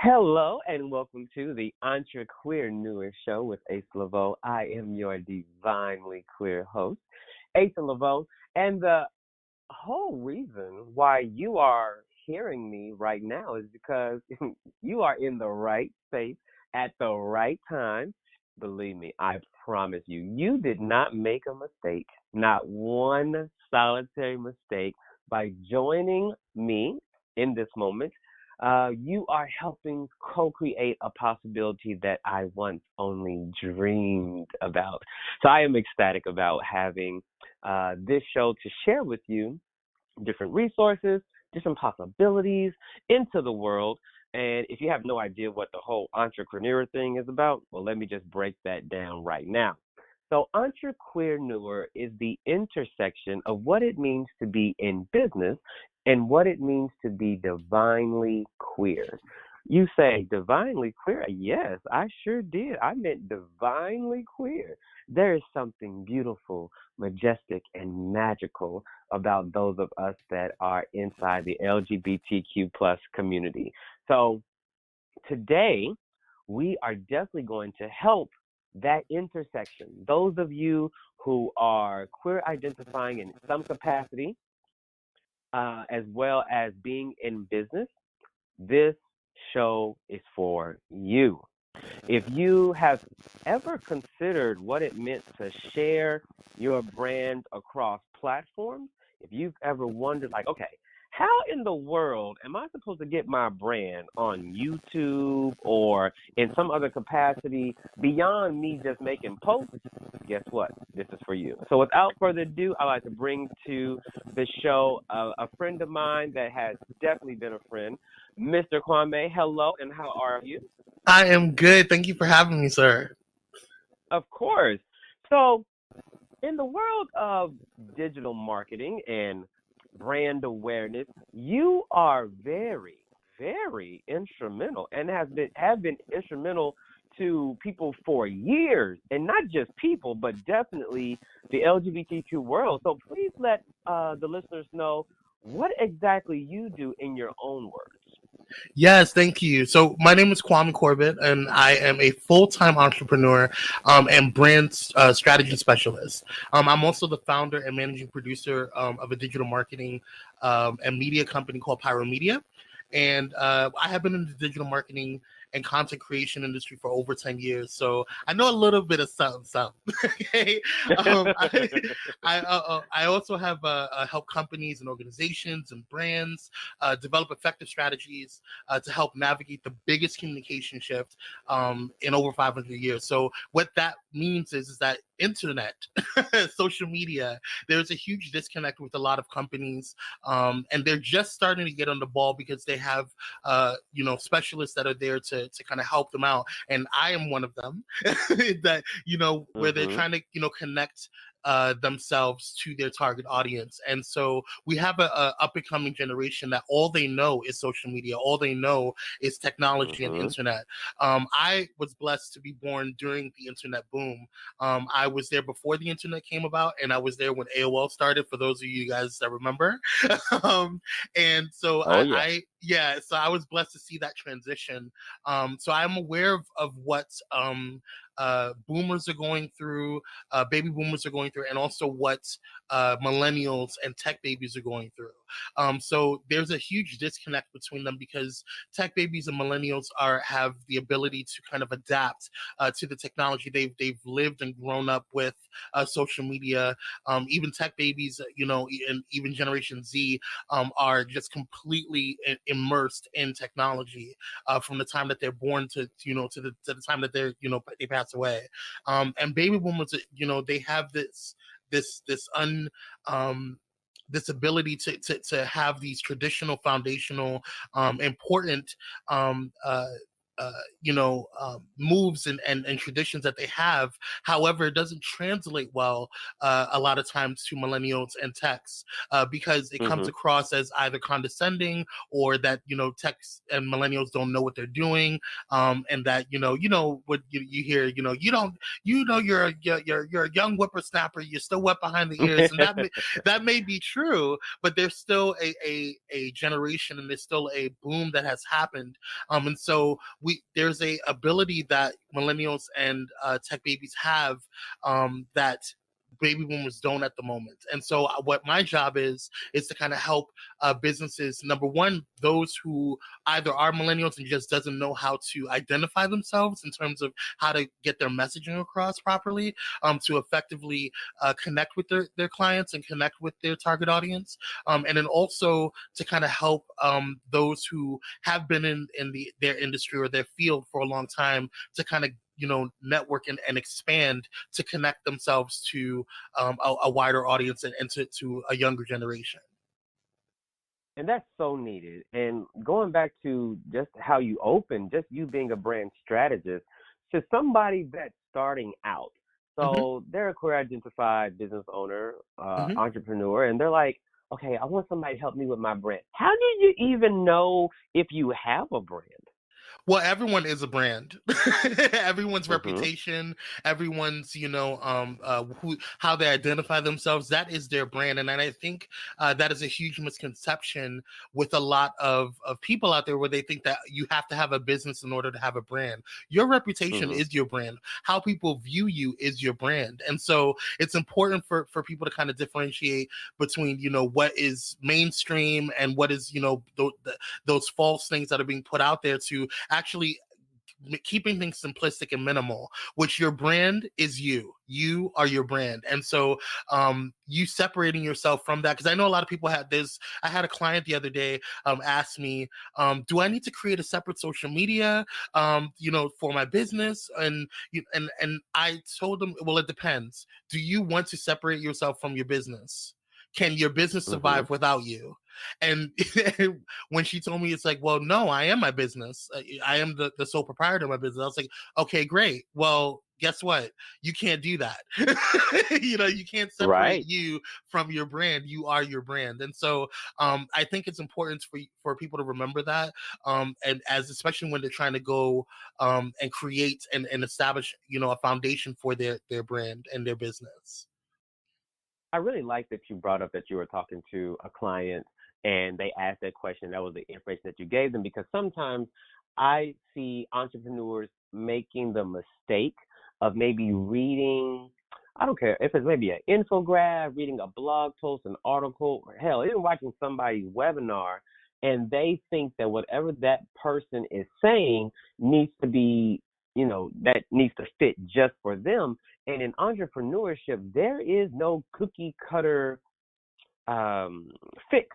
Hello and welcome to the EntreQueerNeur Show with Asa Leveaux. I am your divinely queer host, Asa Leveaux, and the whole reason why you are hearing me right now is because you are in the right space at the right time. Believe me, I promise you, you did not make a mistake, not one solitary mistake by joining me in this moment. You are helping co create a possibility that I once only dreamed about. So I am ecstatic about having this show to share with you different resources, different possibilities into the world. And if you have no idea what the whole entrepreneur thing is about, well, let me just break that down right now. So, entrepreneur is the intersection of what it means to be in business and what it means to be divinely queer. You say divinely queer? Yes, I sure did. I meant divinely queer. There is something beautiful, majestic, and magical about those of us that are inside the LGBTQ plus community. So today, we are definitely going to help that intersection. Those of you who are queer identifying in some capacity, as well as being in business, this show is for you. If you have ever considered what it meant to share your brand across platforms, if you've ever wondered, like, okay, how in the world am I supposed to get my brand on YouTube or in some other capacity beyond me just making posts? Guess what? This is for you. So without further ado, I'd like to bring to the show a friend of mine that has definitely been a friend, Mr. Kwame. Hello, and how are you? I am good. Thank you for having me, sir. Of course. So, in the world of digital marketing and brand awareness, you are very, very instrumental and have been instrumental to people for years, and not just people, but definitely the LGBTQ world. So please let the listeners know what exactly you do in your own words. Yes, thank you. So my name is Kwame Corbett, and I am a full-time entrepreneur and brand strategy specialist. I'm also the founder and managing producer of a digital marketing and media company called Pyro Media. And I have been in the digital marketing and content creation industry for over 10 years. So I know a little bit of something. Okay? I also have help companies and organizations and brands develop effective strategies to help navigate the biggest communication shift in over 500 years. So what that means is that internet, social media, there's a huge disconnect with a lot of companies, and they're just starting to get on the ball because they have, specialists that are there to kind of help them out. And I am one of them that, where they're trying to, connect themselves to their target audience. And so we have a up and coming generation that all they know is social media, all they know is technology and internet. I was blessed to be born during the internet boom. I was there before the internet came about, and I was there when AOL started, for those of you guys that remember. And so so I was blessed to see that transition. So I'm aware of what boomers are going through, baby boomers are going through, and also what millennials and tech babies are going through. So there's a huge disconnect between them because tech babies and millennials have the ability to kind of adapt to the technology. They've lived and grown up with social media. Even tech babies, and even Generation Z are just completely immersed in technology from the time that they're born to the time that they pass away. And baby boomers, they have this ability to have these traditional, foundational, important moves and traditions that they have. However, it doesn't translate well a lot of times to millennials and techs because it comes across as either condescending or that techs and millennials don't know what they're doing, and that what you hear, you're a young whippersnapper, you're still wet behind the ears, and that may be true, but there's still a generation and there's still a boom that has happened, and so there's a ability that millennials and tech babies have that baby boomers don't at the moment. And so what my job is to kind of help businesses, number one, those who either are millennials and just doesn't know how to identify themselves in terms of how to get their messaging across properly, to effectively connect with their clients and connect with their target audience, and then also to kind of help those who have been in their industry or their field for a long time to kind of network and expand to connect themselves to a wider audience and to a younger generation. And that's so needed. And going back to just how you open, just you being a brand strategist, to somebody that's starting out. So they're a queer identified business owner, entrepreneur, and they're like, okay, I want somebody to help me with my brand. How do you even know if you have a brand? Well, everyone is a brand. Everyone's reputation, everyone's, how they identify themselves, that is their brand. And I think that is a huge misconception with a lot of people out there where they think that you have to have a business in order to have a brand. Your reputation is your brand. How people view you is your brand. And so it's important for people to kind of differentiate between, what is mainstream and what is, those false things that are being put out there, to actually keeping things simplistic and minimal, which your brand is you are your brand. And so you separating yourself from that, because I know a lot of people I had a client the other day ask me, do I need to create a separate social media for my business? And I told them, well, it depends. Do you want to separate yourself from your business? Can your business survive without you? And when she told me, it's like, well, no, I am my business. I am the sole proprietor of my business. I was like, okay, great. Well, guess what? You can't do that. You can't separate you from your brand. You are your brand. And so I think it's important for people to remember that. And especially when they're trying to go and create and establish, a foundation for their brand and their business. I really like that you brought up that you were talking to a client and they asked that question. That was the information that you gave them, because sometimes I see entrepreneurs making the mistake of maybe reading, I don't care if it's maybe an infographic, reading a blog post, an article, or hell, even watching somebody's webinar, and they think that whatever that person is saying needs to be, that needs to fit just for them. And in entrepreneurship, there is no cookie cutter fix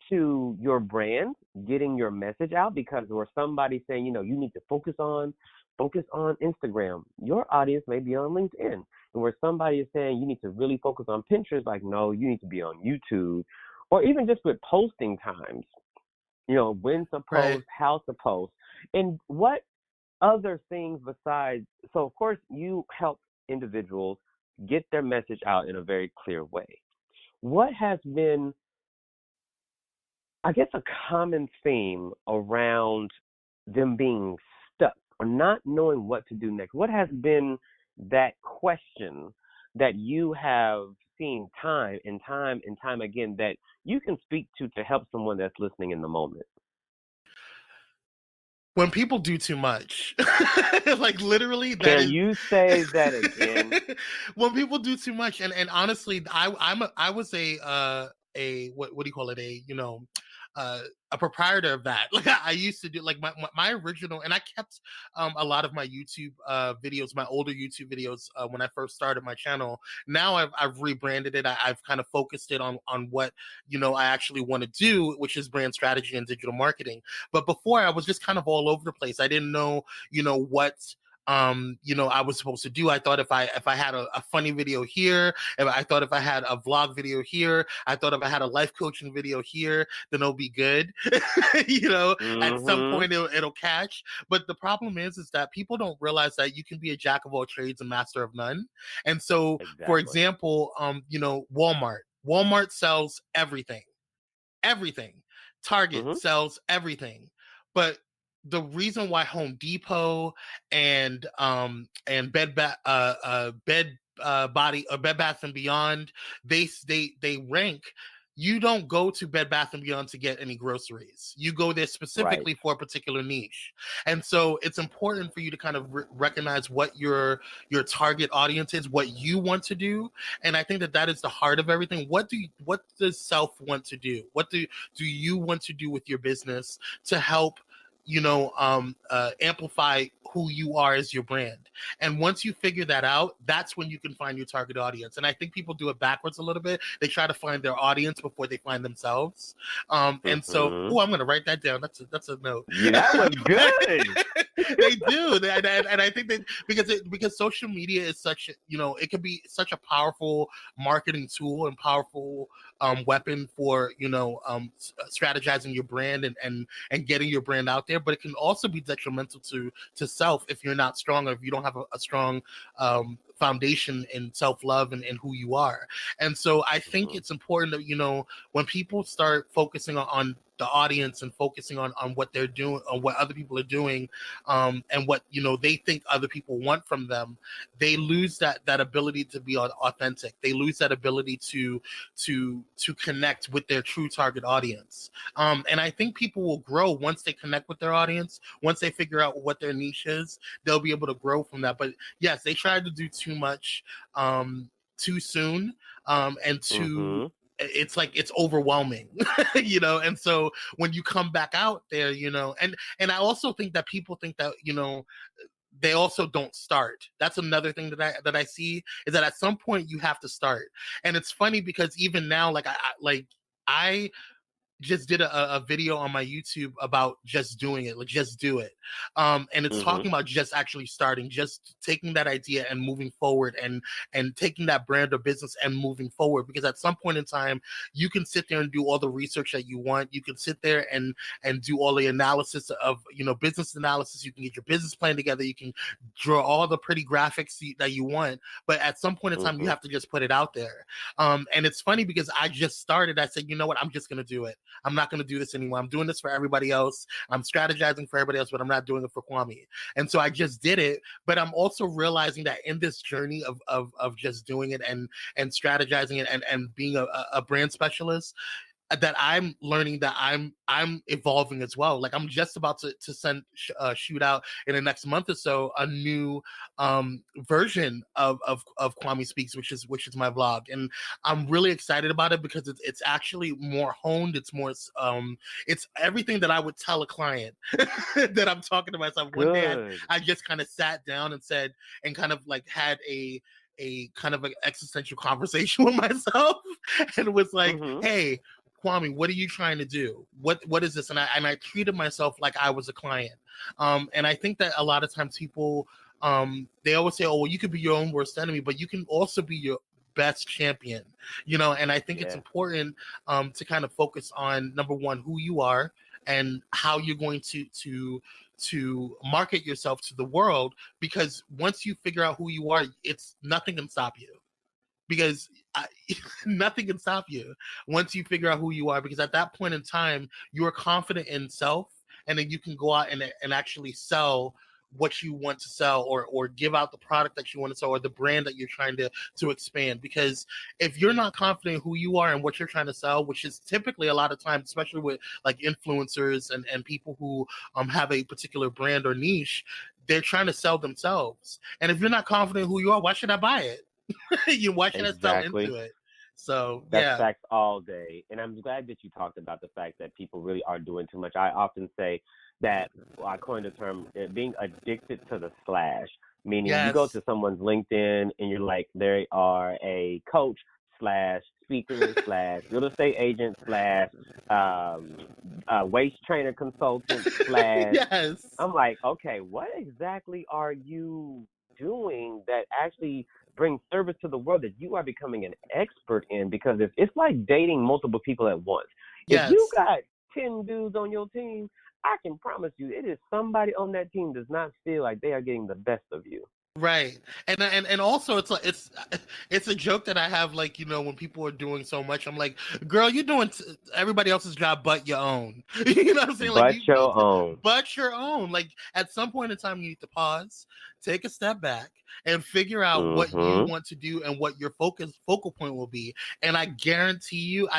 to your brand, getting your message out, because where somebody's saying, you need to focus on Instagram, your audience may be on LinkedIn. And where somebody is saying you need to really focus on Pinterest, like, no, you need to be on YouTube. Or even just with posting times, when to post, how to post, and what other things besides. So, of course, you help individuals get their message out in a very clear way. What has been, I guess, a common theme around them being stuck or not knowing what to do next? What has been that question that you have seen time and time and time again that you can speak to help someone that's listening in the moment? When people do too much, like literally, Can you say that again? When people do too much, and honestly, I was a what do you call it, a proprietor of that. Like I used to do, like my original, and I kept a lot of my YouTube videos, my older YouTube videos when I first started my channel. Now I've rebranded it. I've kind of focused it on what I actually want to do, which is brand strategy and digital marketing. But before, I was just kind of all over the place. I didn't know what I was supposed to do. I thought if I had a funny video here, I thought if I had a vlog video here, I thought if I had a life coaching video here, then it'll be good. At some point it'll catch. But the problem is that people don't realize that you can be a jack of all trades and master of none. And so, for example, Walmart sells everything. Target sells everything. But the reason why Home Depot and Bed Bath and Beyond, they rank. You don't go to Bed Bath and Beyond to get any groceries. You go there specifically for a particular niche. And so it's important for you to kind of recognize what your target audience is, what you want to do. And I think that is the heart of everything. What does self want to do? What do you want to do with your business to help amplify who you are as your brand? And once you figure that out, that's when you can find your target audience. And I think people do it backwards a little bit. They try to find their audience before they find themselves. And so, I'm going to write that down. That's a note. Yeah, that was good. They do. And I think that because social media is such, it can be such a powerful marketing tool and powerful weapon for, strategizing your brand and getting your brand out there. But it can also be detrimental to self if you're not strong, or if you don't have a strong foundation in self-love and who you are. And so I think it's important that, when people start focusing on the audience and focusing on what they're doing, on what other people are doing, and what they think other people want from them, they lose that ability to be authentic. They lose that ability to connect with their true target audience. And I think people will grow once they connect with their audience. Once they figure out what their niche is, they'll be able to grow from that. But yes, they tried to do too much too soon, and too. It's like it's overwhelming, and so when you come back out there, and I also think that people think that, they also don't start. That's another thing that I see, is that at some point you have to start. And it's funny because even now, I just did a video on my YouTube about just doing it, just do it. And it's talking about just actually starting, just taking that idea and moving forward, and taking that brand or business and moving forward. Because at some point in time, you can sit there and do all the research that you want. You can sit there and do all the analysis of, business analysis. You can get your business plan together. You can draw all the pretty graphics that you want. But at some point in time, you have to just put it out there. And it's funny because I just started. I said, you know what? I'm just going to do it. I'm not going to do this anymore. I'm doing this for everybody else. I'm strategizing for everybody else, but I'm not doing it for Kwame. And so I just did it. But I'm also realizing that in this journey of just doing it and strategizing it and being a brand specialist, that I'm learning that I'm evolving as well. Like I'm just about to shoot out in the next month or so a new version of Kwame Speaks, which is my vlog, and I'm really excited about it because it's actually more honed. It's more it's everything that I would tell a client that I'm talking to myself. One day I just kind of sat down and said, and kind of like had a kind of an existential conversation with myself, and was like, hey, Kwame, what are you trying to do? What is this? And I treated myself like I was a client. And I think that a lot of times people, they always say, oh, well, you could be your own worst enemy, but you can also be your best champion, and I think it's important to kind of focus on, number one, who you are and how you're going to market yourself to the world. Because once you figure out who you are, nothing can stop you. Because nothing can stop you once you figure out who you are, because at that point in time, you are confident in self, and then you can go out and actually sell what you want to sell, or give out the product that you want to sell, or the brand that you're trying to expand. Because if you're not confident in who you are and what you're trying to sell, which is typically a lot of times, especially with like influencers and people who have a particular brand or niche, they're trying to sell themselves. And if you're not confident in who you are, why should I buy it? You watching us sell into it. So that's facts all day. And I'm glad that you talked about the fact that people really are doing too much. I often say that, I coined the term, being addicted to the slash, meaning you go to someone's LinkedIn and you're like, they are a coach slash speaker slash real estate agent slash waist trainer consultant slash. Yes. I'm like, okay, what exactly are you doing that actually brings service to the world that you are becoming an expert in? Because it's like dating multiple people at once. If you Yes. got 10 dudes on your team, I can promise you it is somebody on that team does not feel like they are getting the best of you. Right. And also it's like it's a joke that I have, like, you know, when people are doing so much, I'm like, girl, you're doing everybody else's job but your own. You know what I'm saying? Like, But you need your to, own. but your own. Like, at some point in time you need to pause, take a step back, and figure out what you Mm-hmm. want to do and what your focal point will be. And I guarantee you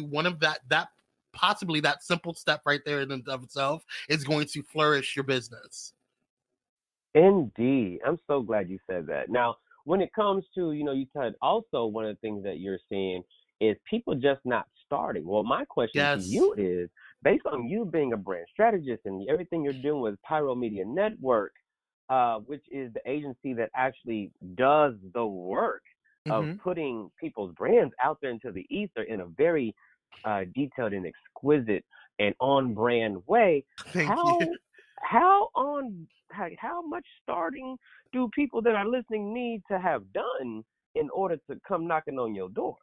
one of that possibly that simple step right there in and of itself is going to flourish your business. Indeed. I'm so glad you said that. Now, when it comes to, you said also one of the things that you're seeing is people just not starting. Well, my question to Yes. you is based on you being a brand strategist and everything you're doing with Pyro Media Network, which is the agency that actually does the work of Mm-hmm. putting people's brands out there into the ether in a very detailed and exquisite and on brand way. Thank you. How much starting do people that are listening need to have done in order to come knocking on your door?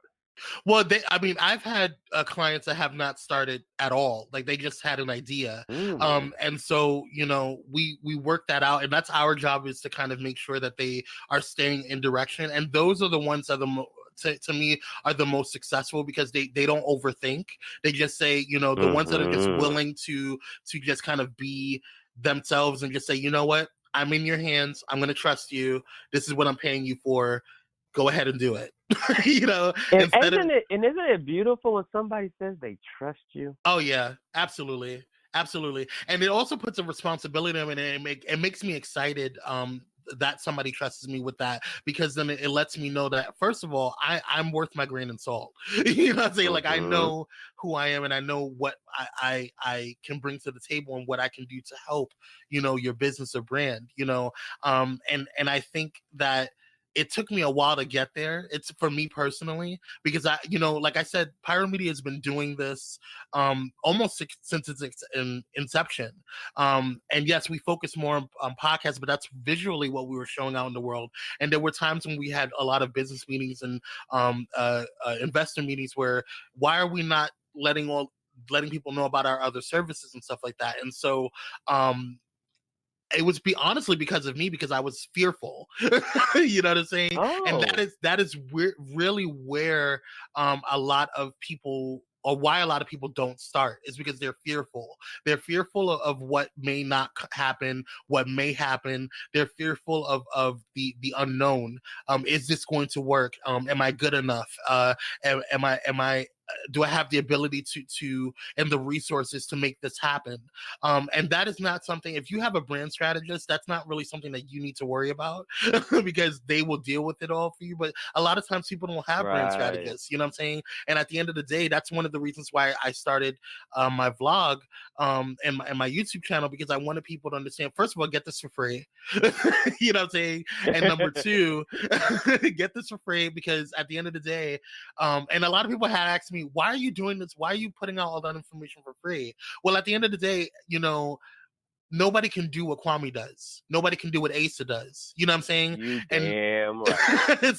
Well, I mean, I've had clients that have not started at all. Like, they just had an idea, Mm. and so, you know, we work that out, and that's our job, is to kind of make sure that they are staying in direction. And those are the ones that to me are the most successful, because they don't overthink. They just say, you know, the ones that are just Mm-hmm. willing to just kind of be themselves and just say, you know what, I'm in your hands. I'm going to trust you. This is what I'm paying you for. Go ahead and do it. You know, And instead of isn't it beautiful when somebody says they trust you? Oh yeah, absolutely, absolutely, and it also puts a responsibility on me, and it makes me excited. That somebody trusts me with that, because then it lets me know that, first of all, I'm worth my grain of salt. You know what I'm saying? Like, I Mm-hmm. know who I am, and I know what I can bring to the table, and what I can do to help, you know, your business or brand. You know, and I think that it took me a while to get there. It's for me personally, because you know, like I said, Pyro Media has been doing this almost since its inception. And yes, we focus more on podcasts, but that's visually what we were showing out in the world. And there were times when we had a lot of business meetings and investor meetings where, why are we not letting people know about our other services and stuff like that? And so it was honestly because of me, because I was fearful. You know what I'm saying? And Oh. that is really where a lot of people, or why a lot of people don't start, is because they're fearful. They're fearful of what may not happen, what may happen. They're fearful of the unknown. Is this going to work? Am I good enough? Am I do I have the ability to and the resources to make this happen? And that is not something, if you have a brand strategist, that's not really something that you need to worry about, because they will deal with it all for you. But a lot of times people don't have brand Right. strategists, you know what I'm saying? And at the end of the day, that's one of the reasons why I started my vlog and my YouTube channel, because I wanted people to understand, first of all, get this for free. You know what I'm saying? And number two, get this for free, because at the end of the day, and a lot of people had asked me, why are you doing this? Why are you putting out all that information for free? Well, at the end of the day, you know, nobody can do what Kwame does. Nobody can do what Asa does. You know what I'm saying? You And damn right.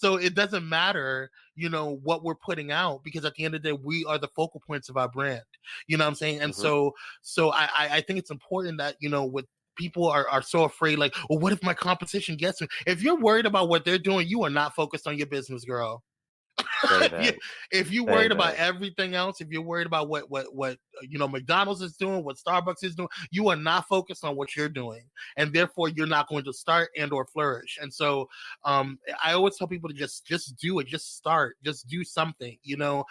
so it doesn't matter, you know, what we're putting out, because at the end of the day, we are the focal points of our brand. You know what I'm saying? And Mm-hmm. so I think it's important that, you know, with people are so afraid, like, well, what if my competition gets me? If you're worried about what they're doing, you are not focused on your business, girl. Say if you that. if you're Say worried about that. everything else, if you're worried about what you know, McDonald's is doing, what Starbucks is doing, you are not focused on what you're doing, and therefore you're not going to start and or flourish. And so I always tell people to just do it, just start, just do something, you know.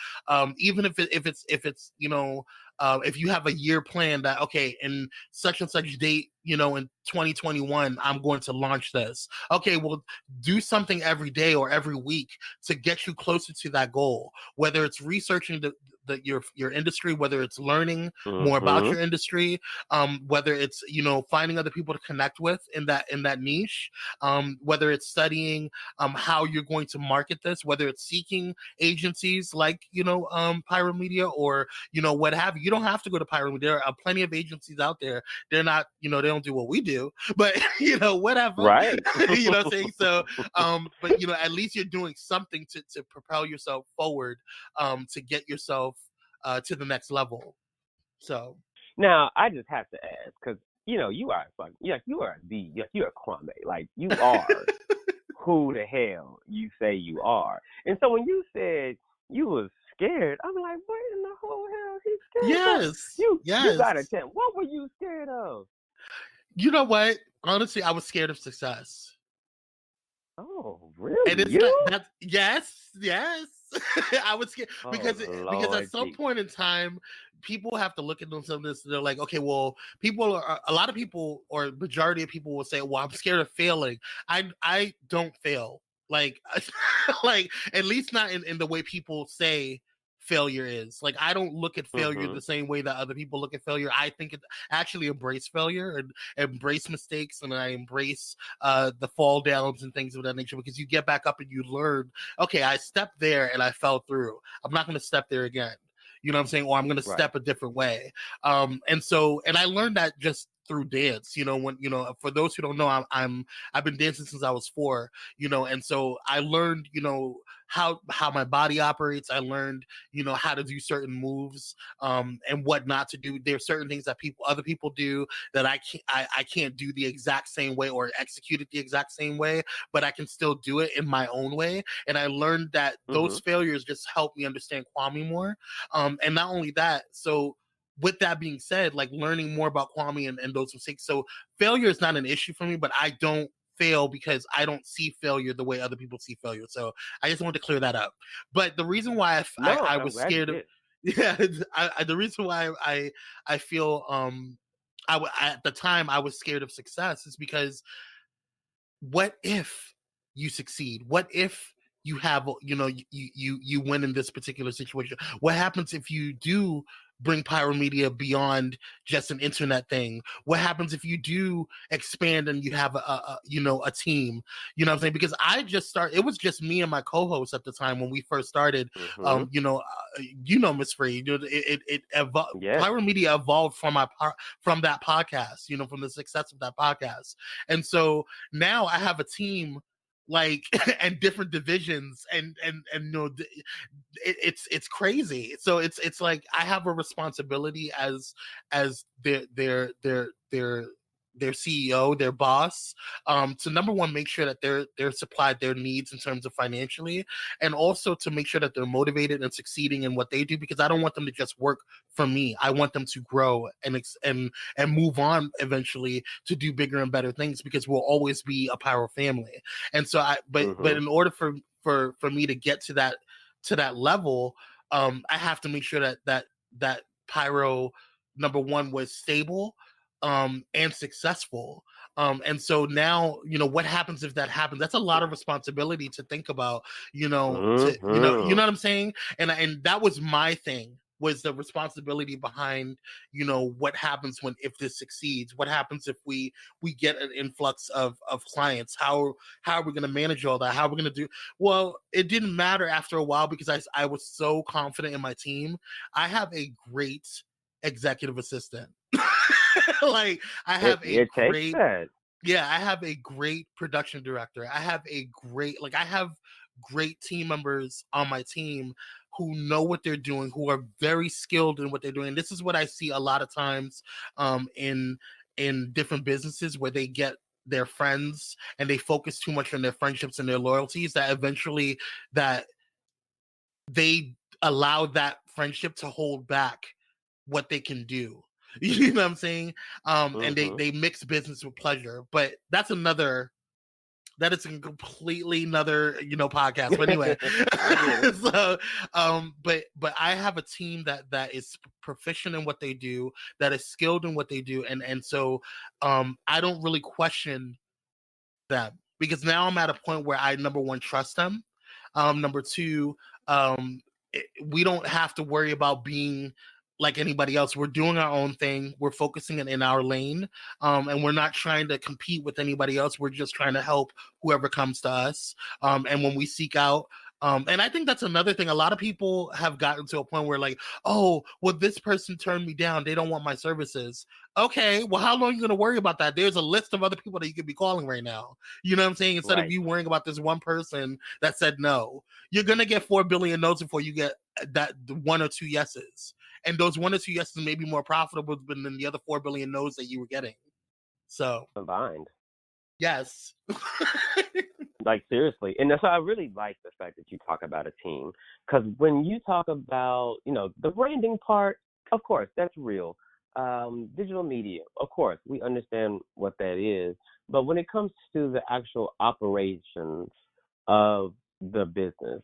Even if it's you know, if you have a year plan that, okay, in such and such date, you know, in 2021, I'm going to launch this. Okay, well, do something every day or every week to get you closer to that goal, whether it's researching your industry, whether it's learning more about your industry, whether it's, finding other people to connect with in that niche, whether it's studying how you're going to market this, whether it's seeking agencies like, Pyro Media or, what have you. You don't have to go to Pyro Media. There are plenty of agencies out there. They're not, they don't do what we do, but, whatever. Right. You know what I'm saying? So, but, at least you're doing something to propel yourself forward, to get yourself to the next level. So now I just have to ask, because you are Kwame, like you are who the hell you say you are. And so when you said you was scared, I'm like, what in the whole hell he's scared of? You gotta tell. What were you scared of? You know what? Honestly, I was scared of success. Oh, really? And it's yes. I was scared because at some point in time, people have to look at themselves. They're like, okay, well, a lot of people, or majority of people will say, well, I'm scared of failing. I don't fail. Like, like at least not in the way people say failure is. Like, I don't look at failure the same way that other people look at failure. I think I actually embrace failure and embrace mistakes, and I embrace the fall downs and things of that nature, because you get back up and you learn, okay, I stepped there and I fell through. I'm not going to step there again. You know what I'm saying? Or I'm going to step a different way. And I learned that just through dance, when, for those who don't know, I've been dancing since I was 4, and so I learned, how my body operates. I learned, how to do certain moves, and what not to do. There are certain things that other people do that I can't do the exact same way or execute it the exact same way, but I can still do it in my own way. And I learned that those failures just helped me understand Kwame more. And not only that, so with that being said, like learning more about Kwame and those mistakes. So failure is not an issue for me, but I don't fail because I don't see failure the way other people see failure. So I just wanted to clear that up. But the reason why I was scared of, the reason why I feel at the time I was scared of success is because what if you succeed? What if you have, you win in this particular situation? What happens if you do bring Pyro Media beyond just an internet thing? What happens if you do expand and you have a team? You know what I'm saying? Because it was just me and my co-host at the time when we first started. Miss Free, Pyro Media evolved from that podcast, from the success of that podcast. And so now I have a team, like, and different divisions, and it's crazy. So it's like I have a responsibility as their CEO, their boss, to number one, make sure that they're supplied their needs in terms of financially, and also to make sure that they're motivated and succeeding in what they do, because I don't want them to just work for me. I want them to grow and move on eventually to do bigger and better things, because we'll always be a Pyro family. And so but in order for me to get to that level, I have to make sure that Pyro, number one, was stable, and successful. And so now, what happens if that happens? That's a lot of responsibility to think about, you know what I'm saying? And that was my thing, was the responsibility behind, what happens if this succeeds? What happens if we get an influx of clients? How are we going to manage all that? How are we going to do? Well, it didn't matter after a while, because I was so confident in my team. I have a great executive assistant. Like, I have I have a great production director. I have great team members on my team who know what they're doing, who are very skilled in what they're doing. And this is what I see a lot of times in different businesses, where they get their friends and they focus too much on their friendships and their loyalties, that eventually that they allow that friendship to hold back what they can do. You know what I'm saying? And they mix business with pleasure. But that is a completely another, podcast. But anyway, so but I have a team that is proficient in what they do, that is skilled in what they do, and so I don't really question them, because now I'm at a point where I, number one, trust them. Number two, we don't have to worry about being like anybody else. We're doing our own thing. We're focusing in our lane, and we're not trying to compete with anybody else. We're just trying to help whoever comes to us. And when we seek out, and I think that's another thing. A lot of people have gotten to a point where like, oh, well, this person turned me down. They don't want my services. Okay, well, how long are you going to worry about that? There's a list of other people that you could be calling right now. You know what I'm saying? Instead of you worrying about this one person that said no, you're going to get 4 billion no's before you get that 1 or 2 yeses. And those 1 or 2 yeses may be more profitable than the other 4 billion no's that you were getting. So combined. Yes. Like, seriously. And so I really like the fact that you talk about a team, because when you talk about, the branding part, of course, that's real. Digital media, of course, we understand what that is. But when it comes to the actual operations of the business,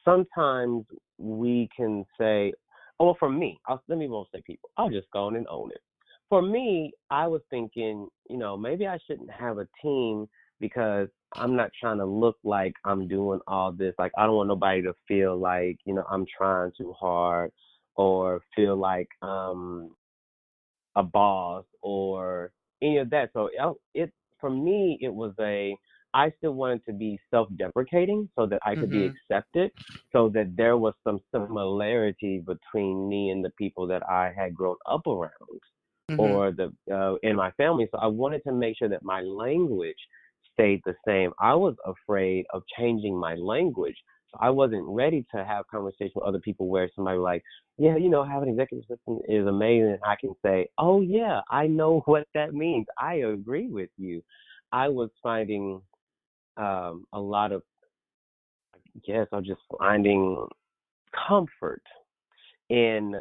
sometimes we can say, well, for me, let me won't say people, I'll just go on and own it. For me, I was thinking, maybe I shouldn't have a team, because I'm not trying to look like I'm doing all this. Like, I don't want nobody to feel like, I'm trying too hard, or feel like a boss or any of that. So for me, it was I still wanted to be self-deprecating so that I could be accepted, so that there was some similarity between me and the people that I had grown up around, or in my family. So I wanted to make sure that my language stayed the same. I was afraid of changing my language. So I wasn't ready to have conversation with other people where somebody like, yeah, having an executive assistant is amazing. I can say, oh yeah, I know what that means. I agree with you. I was finding a lot of, I'm just finding comfort in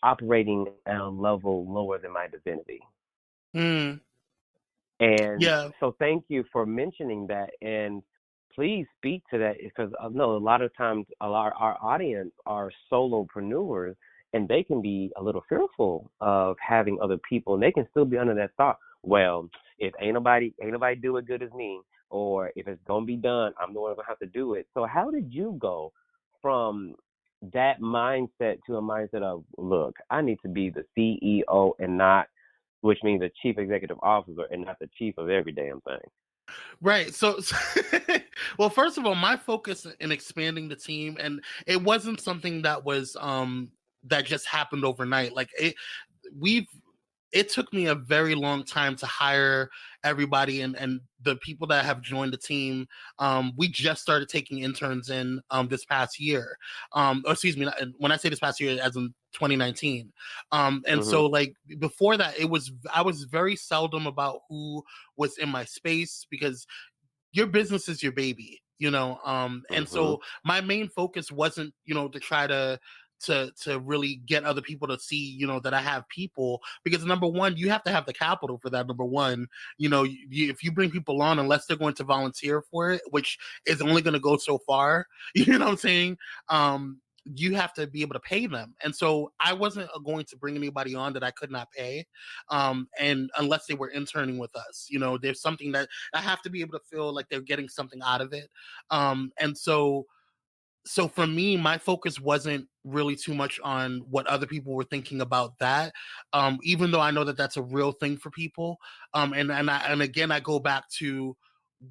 operating at a level lower than my divinity. And so thank you for mentioning that. And please speak to that, because I know a lot of times our audience are solopreneurs, and they can be a little fearful of having other people, and they can still be under that thought, well, if ain't nobody do it good as me, or if it's going to be done, I'm the one going to have to do it. So how did you go from that mindset to a mindset of, look, I need to be the CEO and not, which means the chief executive officer and not the chief of every damn thing? Right. So well, first of all, my focus in expanding the team, and it wasn't something that was that just happened overnight. Like it took me a very long time to hire everybody, and the people that have joined the team. We just started taking interns in this past year. Or excuse me, when I say this past year, as in 2019. And so like before that, I was very seldom about who was in my space, because your business is your baby, and so my main focus wasn't, to try to really get other people to see, that I have people, because number one, you have to have the capital for that. Number one, if you bring people on, unless they're going to volunteer for it, which is only going to go so far, you know what I'm saying? You have to be able to pay them. And so I wasn't going to bring anybody on that I could not pay. And unless they were interning with us, there's something that I have to be able to feel like they're getting something out of it. And so for me, my focus wasn't really too much on what other people were thinking about that, even though I know that that's a real thing for people. And again, I go back to,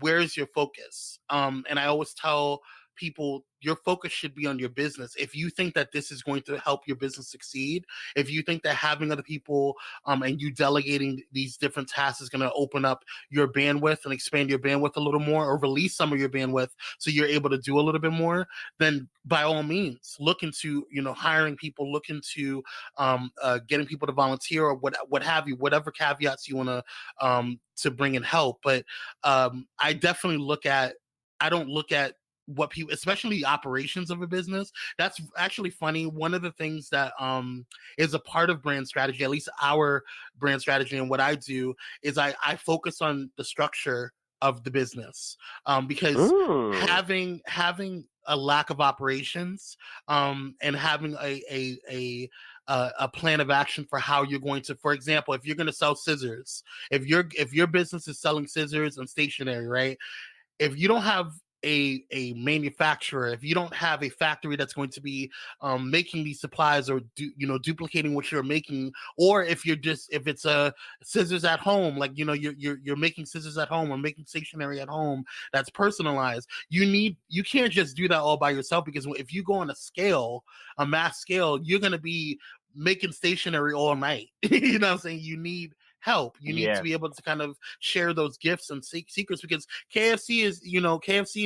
where's your focus? And I always tell people, your focus should be on your business. If you think that this is going to help your business succeed, if you think that having other people and you delegating these different tasks is going to open up your bandwidth and expand your bandwidth a little more, or release some of your bandwidth so you're able to do a little bit more, then by all means, look into, hiring people, look into getting people to volunteer, or what have you, whatever caveats you want to bring in help. But I definitely I don't look at what people, especially operations of a business. That's actually funny. One of the things that is a part of brand strategy, at least our brand strategy, and what I do is I focus on the structure of the business, because having a lack of operations, and having a plan of action for how you're going to, for example, if you're going to sell scissors, if your business is selling scissors and stationery, right? If you don't have a manufacturer, if you don't have a factory that's going to be making these supplies or duplicating what you're making, or if it's a scissors at home, like you're making scissors at home or making stationery at home that's personalized, you can't just do that all by yourself, because if you go on a mass scale, you're going to be making stationery all night. You know what I'm saying? You need help. You need to be able to kind of share those gifts and secrets, because KFC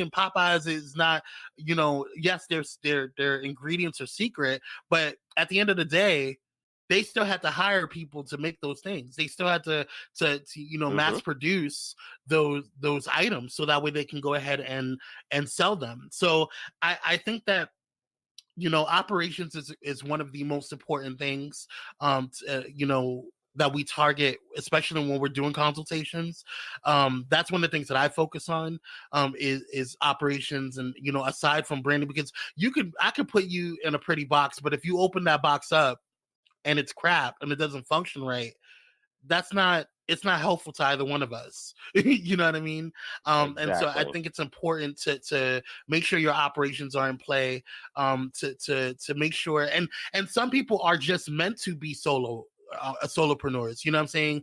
and Popeyes is not, yes, their ingredients are secret, but at the end of the day, they still had to hire people to make those things. They still had to mass produce those items, so that way they can go ahead and sell them. So I think that operations is one of the most important things, that we target, especially when we're doing consultations. That's one of the things that I focus on, is operations, and aside from branding, because I could put you in a pretty box, but if you open that box up and it's crap and it doesn't function right, it's not helpful to either one of us. You know what I mean? Exactly. And so I think it's important to make sure your operations are in play, to make sure, and some people are just meant to be solopreneurs, you know what I'm saying?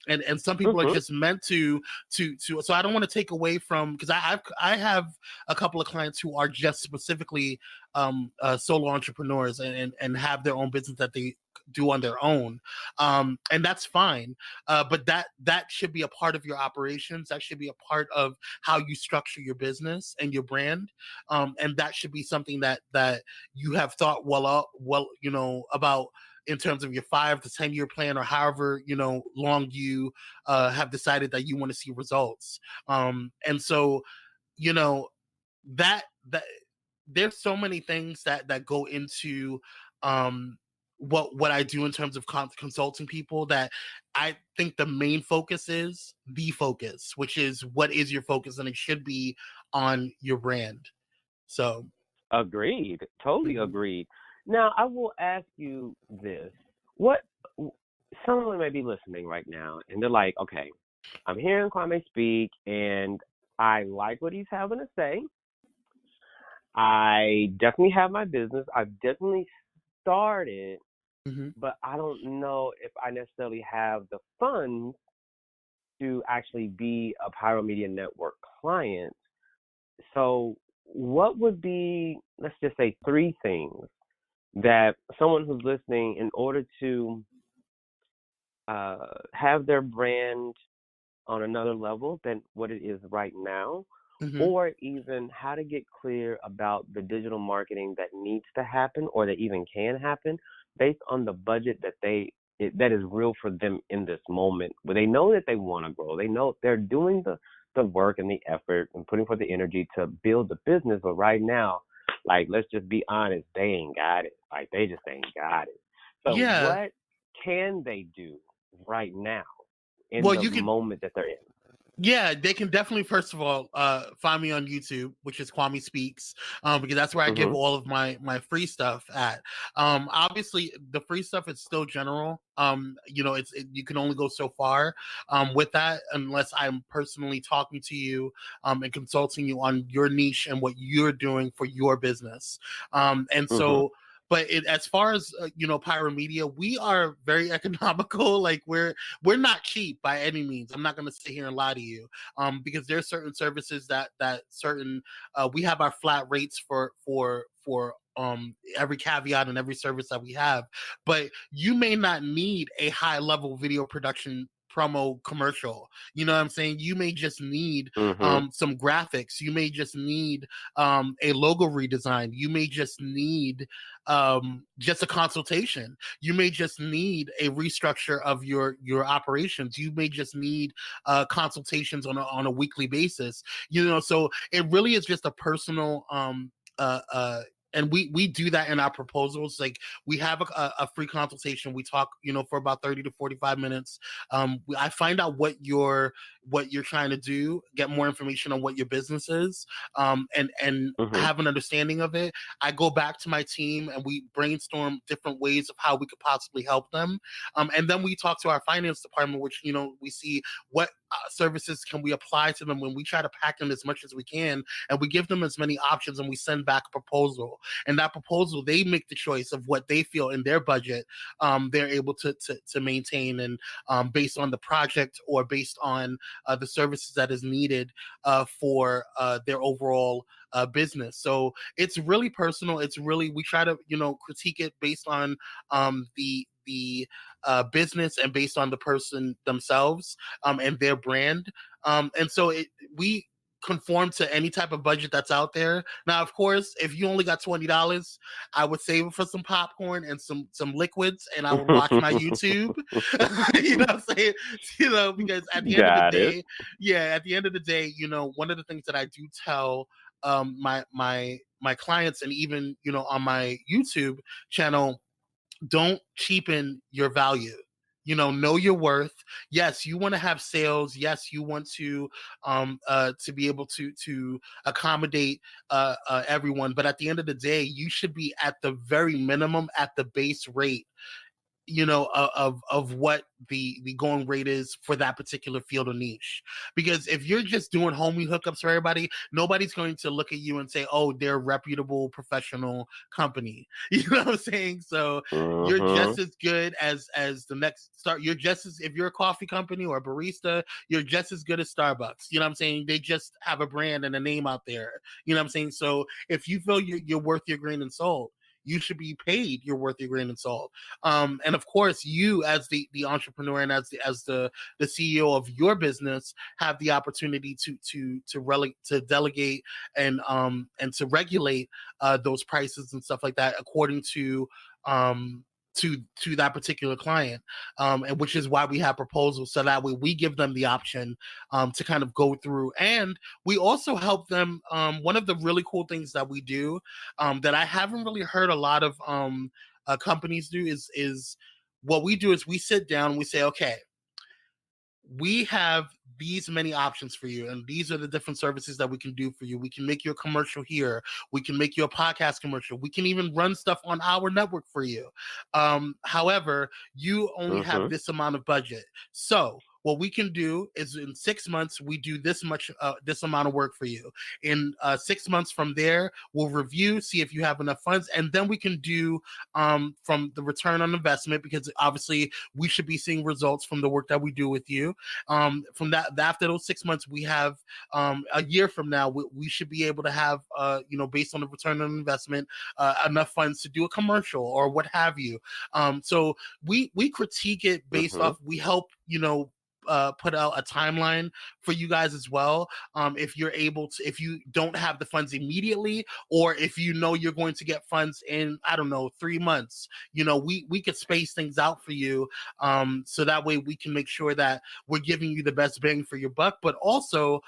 And some people are just meant to so I don't want to take away from, because I have a couple of clients who are just specifically solo entrepreneurs and have their own business that they do on their own, and that's fine, but that should be a part of your operations. That should be a part of how you structure your business and your brand, and that should be something that you have thought well about, in terms of your 5 to 10 year plan, or however long you have decided that you want to see results. And so that there's so many things that go into what I do in terms of consulting people, that I think the main focus is the focus, which is what is your focus, and it should be on your brand. So agreed, totally agreed. Now I will ask you this: what someone may be listening right now and they're like, okay, I'm hearing Kwame speak and I like what he's having to say. I definitely have my business. I've definitely started, but I don't know if I necessarily have the funds to actually be a Pyro Media Network client. So what would be, let's just say, 3 things that someone who's listening, in order to have their brand on another level than what it is right now, or even how to get clear about the digital marketing that needs to happen or that even can happen based on the budget that is real for them in this moment, where they know that they want to grow. They know they're doing the work and the effort and putting forth the energy to build the business, but right now, like, let's just be honest, they ain't got it. Like, they just ain't got it. So what can they do right now in the moment that they're in? Yeah, they can definitely, first of all, find me on YouTube, which is Kwame Speaks, because that's where I give all of my free stuff at. Obviously, the free stuff is still general. You can only go so far with that, unless I'm personally talking to you and consulting you on your niche and what you're doing for your business. And so. But as far as Pyro Media, we are very economical. Like, we're not cheap by any means. I'm not going to sit here and lie to you, because there are certain services that we have our flat rates for every caveat and every service that we have. But you may not need a high level video production promo commercial. You know what I'm saying? You may just need some graphics. You may just need a logo redesign. You may just need just a consultation. You may just need a restructure of your operations. You may just need consultations on a weekly basis. So it really is just a personal and we do that in our proposals. Like, we have a free consultation. We talk, for about 30 to 45 minutes. I find out what you're trying to do, get more information on what your business is, and have an understanding of it. I go back to my team and we brainstorm different ways of how we could possibly help them. And then we talk to our finance department, which, we see what services can we apply to them, when we try to pack them as much as we can, and we give them as many options, and we send back a proposal. And that proposal, they make the choice of what they feel in their budget they're able to maintain, and based on the project or based on the services that is needed for their overall business. So it's really personal. It's really, we try to, critique it based on the business and based on the person themselves and their brand. And so we conform to any type of budget that's out there. Now, of course, if you only got $20, I would save it for some popcorn and some liquids, and I would watch my YouTube. You know what I'm saying? Because at the end of the day, at the end of the day, one of the things that I do tell my clients, and even on my YouTube channel, don't cheapen your value. Know your worth. Yes, you want to have sales. Yes, you want to be able to accommodate everyone. But at the end of the day, you should be at the very minimum, at the base rate, of what the going rate is for that particular field or niche. Because if you're just doing homie hookups for everybody, nobody's going to look at you and say, oh, they're a reputable professional company. You know what I'm saying? So you're just as good as the next start. You're just as, if you're a coffee company or a barista, you're just as good as Starbucks. You know what I'm saying? They just have a brand and a name out there. You know what I'm saying? So if you feel you're worth your grain of salt, you should be paid your worth your grain of salt. And of course, you as the entrepreneur and as the CEO of your business have the opportunity to delegate and to regulate those prices and stuff like that according to that particular client, and which is why we have proposals, so that way we give them the option to kind of go through. And we also help them. One of the really cool things that we do that I haven't really heard a lot of companies do is what we do is we sit down and we say, okay, we have these many options for you, and these are the different services that we can do for you. We can make you a commercial here. We can make you a podcast commercial. We can even run stuff on our network for you. However, you only have this amount of budget. So what we can do is in 6 months, we do this amount of work for you. In 6 months from there, we'll review, see if you have enough funds, and then we can do from the return on investment, because obviously we should be seeing results from the work that we do with you. From that, after those 6 months, we have a year from now, we should be able to have, based on the return on investment, enough funds to do a commercial or what have you. So we critique it based off, we help, put out a timeline for you guys as well. If you don't have the funds immediately, or if you're going to get funds in, 3 months, we could space things out for you. So that way we can make sure that we're giving you the best bang for your buck, but also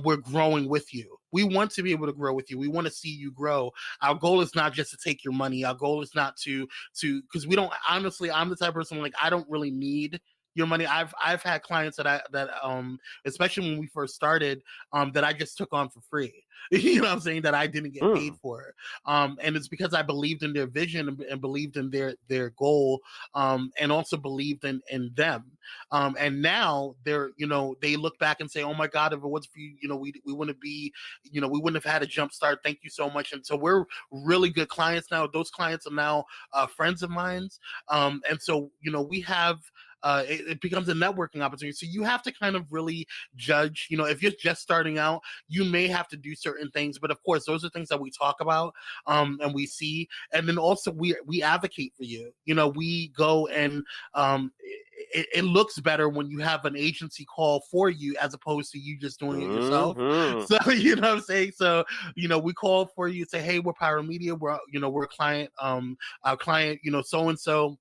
we're growing with you. We want to be able to grow with you. We want to see you grow. Our goal is not just to take your money. Our goal is not to, because we don't, honestly, I'm the type of person, like, I don't really need your money. I've had clients that especially when we first started, that I just took on for free. You know what I'm saying? That I didn't get paid for. And it's because I believed in their vision and believed in their goal, and also believed in them. And now they're, they look back and say, oh my God, if it wasn't for you, we wouldn't be, we wouldn't have had a jump start. Thank you so much. And so we're really good clients now. Those clients are now friends of mine. And so, we have, it becomes a networking opportunity. So you have to kind of really judge, if you're just starting out, you may have to do certain things, but of course, those are things that we talk about, and we see. And then also we advocate for you. We go and, it looks better when you have an agency call for you as opposed to you just doing it yourself. So, you know what I'm saying? So, we call for you, say, hey, we're Pyro Media. We're a client, our client, so-and-so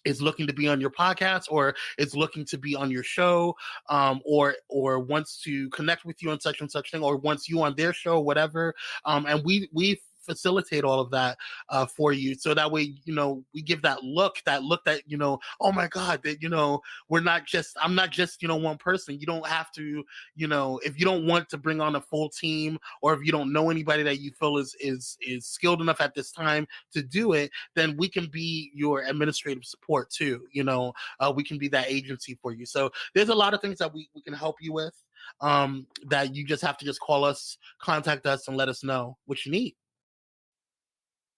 is looking to be on your podcast, or is looking to be on your show, or wants to connect with you on such and such thing, or wants you on their show, whatever. And we facilitate all of that for you, so that way, we give that look that, oh my God, that, I'm not just, one person. You don't have to, if you don't want to bring on a full team, or if you don't know anybody that you feel is skilled enough at this time to do it, then we can be your administrative support too. We can be that agency for you. So there's a lot of things that we can help you with, that you just have to just call us, contact us, and let us know what you need.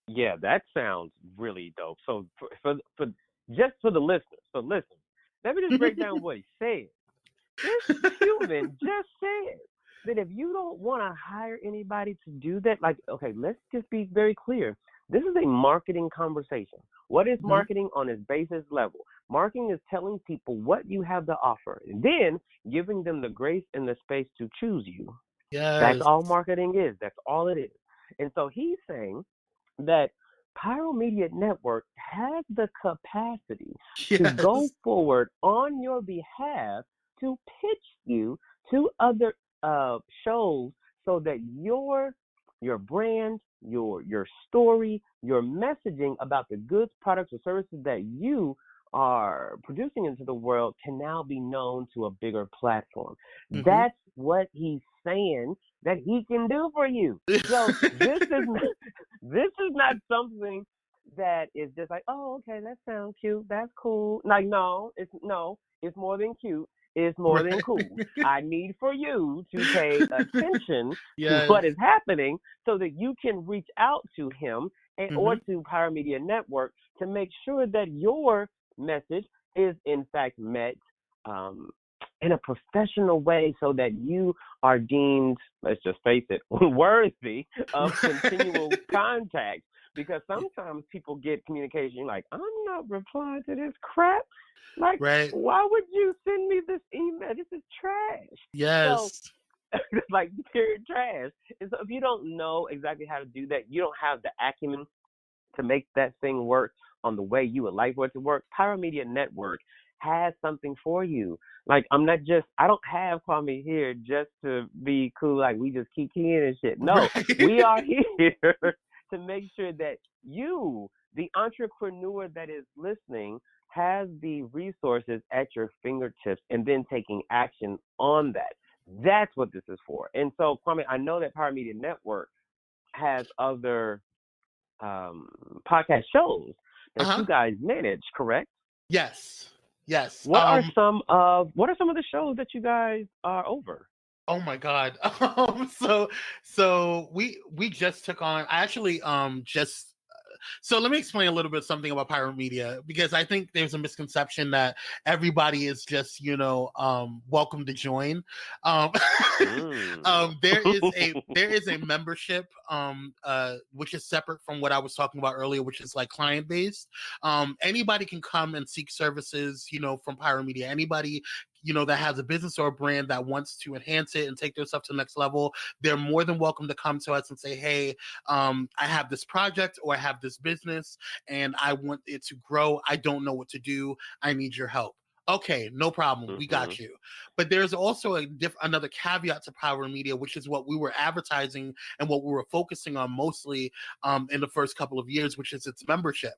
Yeah, that sounds really dope. So for just for the listeners, so listen, let me just break down what he said. This human just said that if you don't want to hire anybody to do that, like, okay, let's just be very clear. This is a marketing conversation. What is marketing on its basis level? Marketing is telling people what you have to offer, and then giving them the grace and the space to choose you. Yes. That's all marketing is. That's all it is. And so he's saying that Pyro Media Network has the capacity to go forward on your behalf to pitch you to other shows, so that your brand, your story, your messaging about the goods, products, or services that you are producing into the world can now be known to a bigger platform. That's what he's saying that he can do for you. So this is not something that is just like, oh, okay, that sounds cute, that's cool. Like, it's more than cute. It's more than cool. I need for you to pay attention to what is happening, so that you can reach out to him or to Pyro Media Network to make sure that your message is in fact met in a professional way, so that you are deemed, let's just face it, worthy of continual contact. Because sometimes people get communication like, I'm not replying to this crap. Like, why would you send me this email? This is trash. Yes. So, like, pure trash. And so if you don't know exactly how to do that, you don't have the acumen to make that thing work on the way you would like for it to work, Pyro Media Network has something for you. Like, I don't have Kwame here just to be cool, like we just kikiing and shit. No, we are here to make sure that you, the entrepreneur that is listening, has the resources at your fingertips, and then taking action on that. That's what this is for. And so, Kwame, I know that Pyro Media Network has other podcast shows that you guys manage, correct? Yes. What are some of the shows that you guys are over? Oh my God. So we just took on. I actually so let me explain a little bit something about Pyro Media, because I think there's a misconception that everybody is just, welcome to join. There is a membership, which is separate from what I was talking about earlier, which is like client based. Anybody can come and seek services, from Pyro Media. Anybody that has a business or a brand that wants to enhance it and take their stuff to the next level, they're more than welcome to come to us and say, hey, I have this project, or I have this business and I want it to grow. I don't know what to do. I need your help. Okay, no problem. We got you. But there's also another caveat to Pyro Media, which is what we were advertising and what we were focusing on mostly in the first couple of years, which is its membership.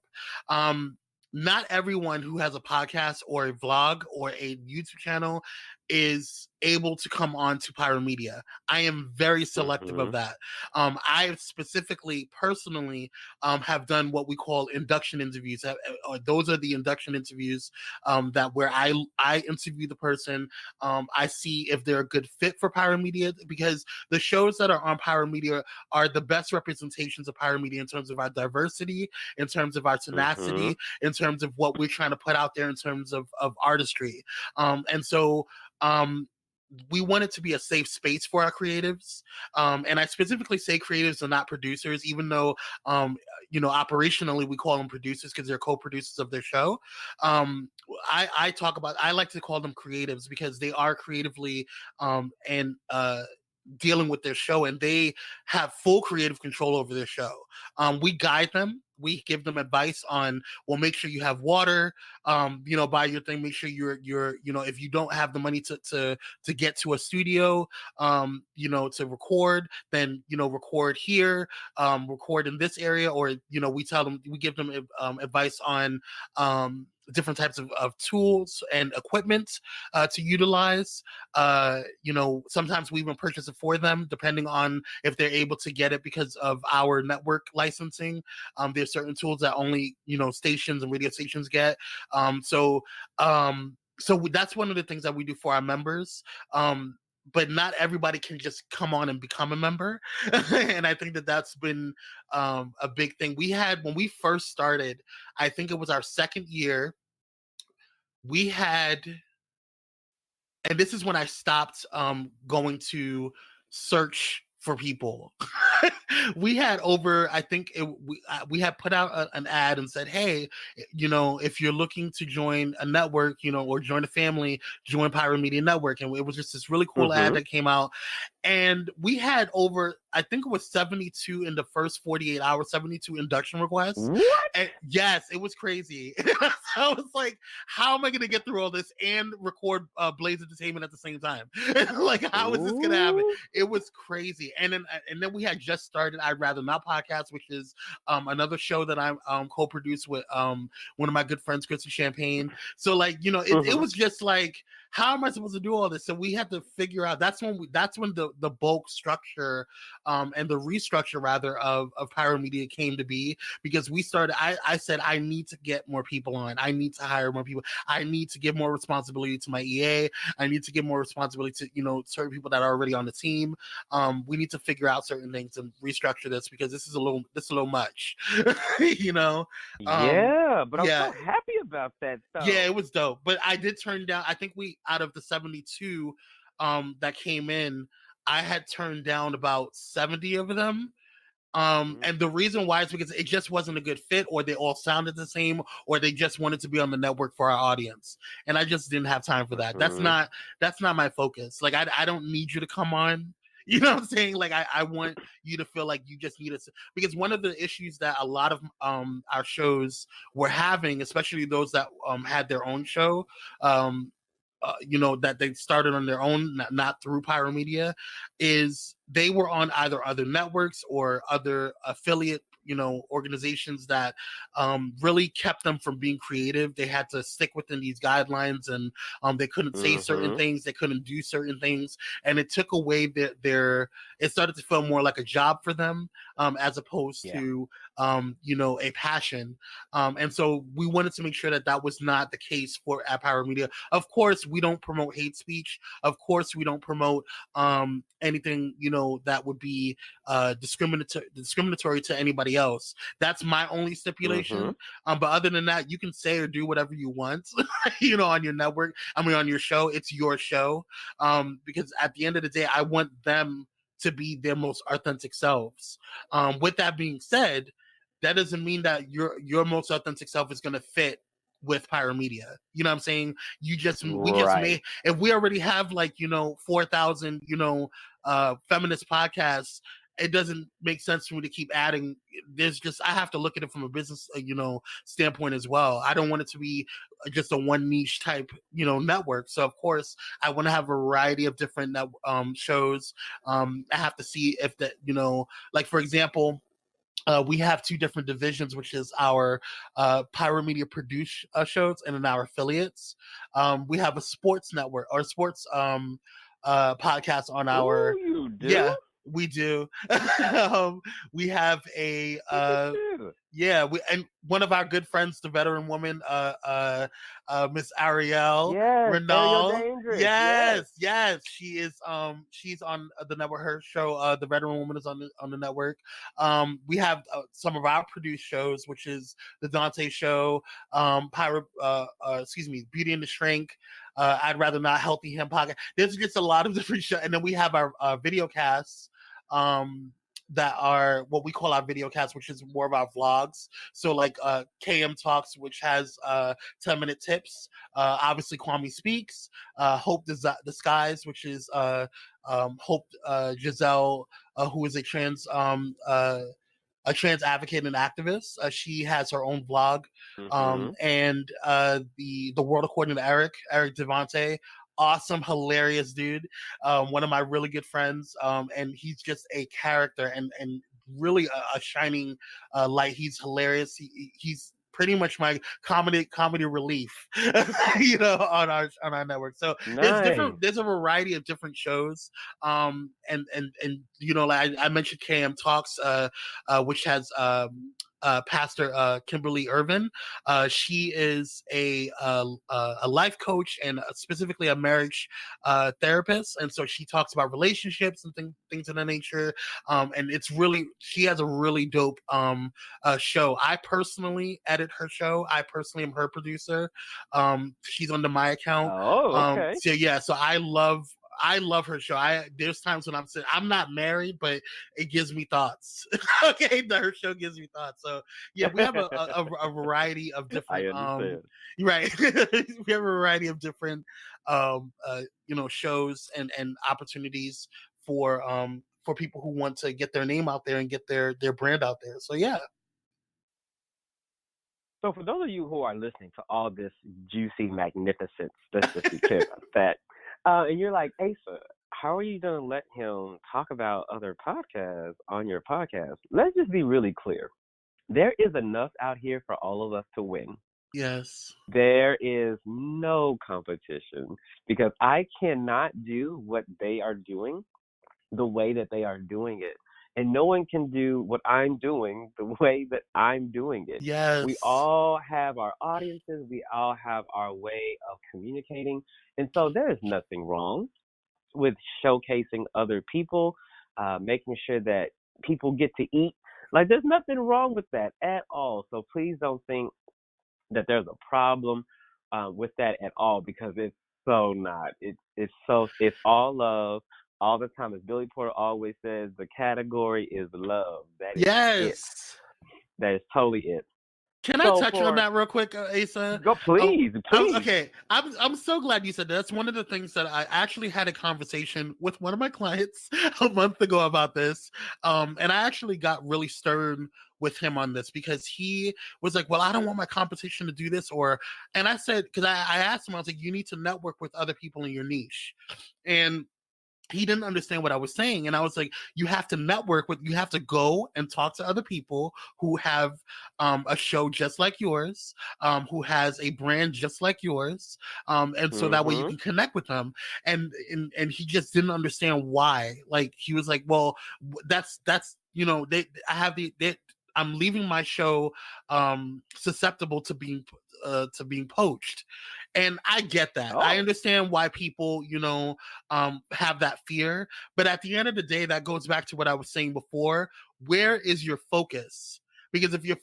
Not everyone who has a podcast or a vlog or a YouTube channel is able to come on to Pyro Media. I am very selective of that. I specifically, personally, have done what we call induction interviews. Those are the induction interviews that where I interview the person. I see if they're a good fit for Pyro Media, because the shows that are on Pyro Media are the best representations of Pyro Media in terms of our diversity, in terms of our tenacity, in terms of what we're trying to put out there in terms of artistry. And so we want it to be a safe space for our creatives. And I specifically say creatives and not producers, even though, operationally we call them producers because they're co-producers of their show. I like to call them creatives because they are creatively dealing with their show, and they have full creative control over their show. We guide them. we give them advice on, well, make sure you have water, buy your thing, make sure you're if you don't have the money to get to a studio, to record, then record here, record in this area, or we give them advice on different types of tools and equipment to utilize. Sometimes we even purchase it for them, depending on if they're able to get it because of our network licensing. There's certain tools that only stations and radio stations get. So that's one of the things that we do for our members. But not everybody can just come on and become a member. And I think that that's been a big thing. We had, when we first started, I think it was our second year, we had, and this is when I stopped going to search for people. We had over, I think we had put out an ad and said, hey, if you're looking to join a network, or join a family, join Pyro Media Network. And it was just this really cool ad that came out. And we had over, I think it was 72 in the first 48 hours, 72 induction requests. What? And yes, it was crazy. I was like, how am I going to get through all this and record Blaze Entertainment at the same time? Like, how is this going to happen? It was crazy. And then we had just started I'd Rather Not podcast, which is another show that I co-produced with one of my good friends, Chrissy Champagne. So it was just like, how am I supposed to do all this? So we had to figure out. That's when the bulk structure and the restructure rather of Pyro Media came to be, because we started. I said I need to get more people on. I need to hire more people. I need to give more responsibility to my EA. I need to give more responsibility to certain people that are already on the team. We need to figure out certain things and restructure this, because this is a little much. Yeah, but I'm so happy about that stuff. Yeah, it was dope. But I did turn down, I think out of the 72 that came in, I had turned down about 70 of them. And the reason why is because it just wasn't a good fit, or they all sounded the same, or they just wanted to be on the network for our audience. And I just didn't have time for that. That's not my focus. Like, I don't need you to come on. You know what I'm saying? Like, I want you to feel like you just need us, because one of the issues that a lot of our shows were having, especially those that had their own show, that they started on their own, not through Pyro Media, is they were on either other networks or other affiliate organizations that really kept them from being creative. They had to stick within these guidelines, and they couldn't say certain things, they couldn't do certain things, and it took away it started to feel more like a job for them, as opposed to a passion. And so we wanted to make sure that was not the case at Pyro Media. Of course, we don't promote hate speech. Of course, we don't promote anything that would be discriminatory to anybody else. That's my only stipulation. But other than that, you can say or do whatever you want, on your network. On your show. It's your show. Because at the end of the day, I want them to be their most authentic selves. With that being said, that doesn't mean that your most authentic self is going to fit with Pyro Media. You know what I'm saying? We just made, if we already have 4,000, feminist podcasts, it doesn't make sense for me to keep adding. I have to look at it from a business, standpoint as well. I don't want it to be just a one niche type, network. So of course I want to have a variety of different shows. I have to see if that, like for example, we have two different divisions, which is our Pyro Media produced shows and then our affiliates. We have a sports network or sports podcast on our. Ooh, you do? Yeah, we do. We have a and one of our good friends, the veteran woman, Miss Ariel Renault. Yes, she is. She's on the network. Her show, the veteran woman, is on the network. We have some of our produced shows, which is the Dante Show, Beauty and the Shrink. I'd Rather Not, Healthy Him podcast. There's just a lot of different shows, and then we have our video casts. That are what we call our video casts, which is more of our vlogs. So like KM Talks, which has 10-minute tips. Obviously Kwame Speaks. Hope Disguise, which is Hope Giselle, who is a trans a trans advocate and activist. She has her own vlog, and the world according to Eric Devante. Awesome, hilarious dude. One of my really good friends, and he's just a character and really a shining light. He's hilarious. He's pretty much my comedy relief, on our network. So there's a variety of different shows, and like I mentioned KM Talks, which has Pastor Kimberly Irvin. She is a life coach and specifically a marriage therapist, and so she talks about relationships and things of that nature. And she has a really dope show. I personally edit her show. I personally am her producer. She's under my account. Oh, okay. So I love her show. There's times when I'm not married, but it gives me thoughts. Okay, her show gives me thoughts. So yeah, we have a variety of different. I understand. Right, we have a variety of different, shows and opportunities for people who want to get their name out there and get their brand out there. So yeah. So for those of you who are listening to all this juicy magnificence, let's just be clear about that. And you're like, Asa, how are you going to let him talk about other podcasts on your podcast? Let's just be really clear. There is enough out here for all of us to win. Yes. There is no competition because I cannot do what they are doing the way that they are doing it. And no one can do what I'm doing the way that I'm doing it. Yes. We all have our audiences. We all have our way of communicating. And so there is nothing wrong with showcasing other people, making sure that people get to eat. Like, there's nothing wrong with that at all. So please don't think that there's a problem with that at all, because it's so not. It's all love. All the time, as Billy Porter always says, the category is love. That is it. That is totally it. Can I touch on that real quick, Asa? Go, please. Okay, I'm so glad you said that. That's one of the things that I actually had a conversation with one of my clients a month ago about this, and I actually got really stern with him on this because he was like, well, I don't want my competition to do this, and I said, because I asked him, I was like, you need to network with other people in your niche, and he didn't understand what I was saying. And I was like, you have to network you have to go and talk to other people who have a show just like yours, who has a brand just like yours. And so that way you can connect with them. And he just didn't understand why. Like, he was like, well, that's, I'm leaving my show susceptible to being poached. And I get that. I understand why people, have that fear. But at the end of the day, that goes back to what I was saying before. Where is your focus? Because if you're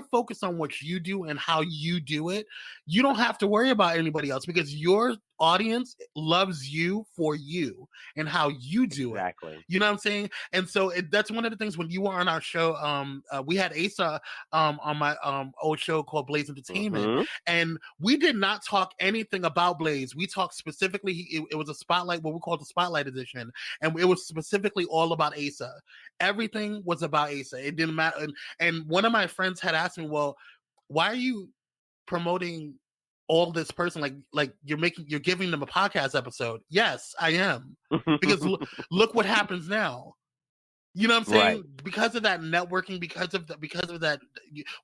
focused on what you do and how you do it, you don't have to worry about anybody else, because your audience loves you for you and how you do it. You know what I'm saying? And so that's one of the things when you were on our show. We had Asa on my old show called Blaze Entertainment, and we did not talk anything about Blaze. We talked specifically. It was a spotlight, what we called the Spotlight Edition, and it was specifically all about Asa. Everything was about Asa. It didn't matter. And one of my friends had asked me, well, why are you promoting all this person? Like you're giving them a podcast episode. Yes, I am. Because look what happens now. You know what I'm saying? Right. Because of that networking, because of that,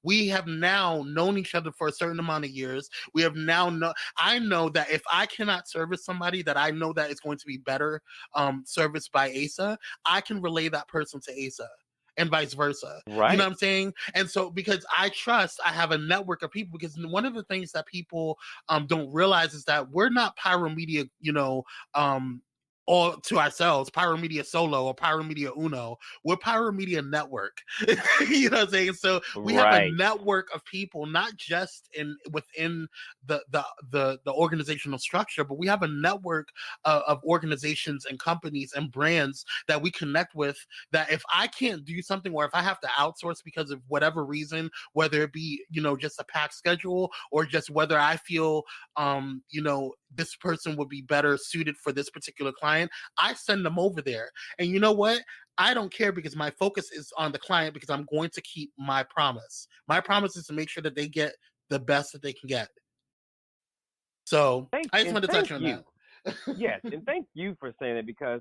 we have now known each other for a certain amount of years. We have now I know that if I cannot service somebody that I know that is going to be better serviced by Asa, I can relay that person to Asa. And vice versa. Right. You know what I'm saying? And so, because I have a network of people, because one of the things that people don't realize is that we're not Pyro Media, all to ourselves, Pyro Media Solo or Pyro Media Uno. We're Pyro Media Network. You know what I'm saying? So we have a network of people, not just within the organizational structure, but we have a network of organizations and companies and brands that we connect with, that if I can't do something, or if I have to outsource because of whatever reason, whether it be, just a packed schedule, or just whether I feel, this person would be better suited for this particular client, I send them over there. And you know what? I don't care because my focus is on the client because I'm going to keep my promise. My promise is to make sure that they get the best that they can get. So I just want to Thank touch on you. that. Yes, and thank you for saying it, because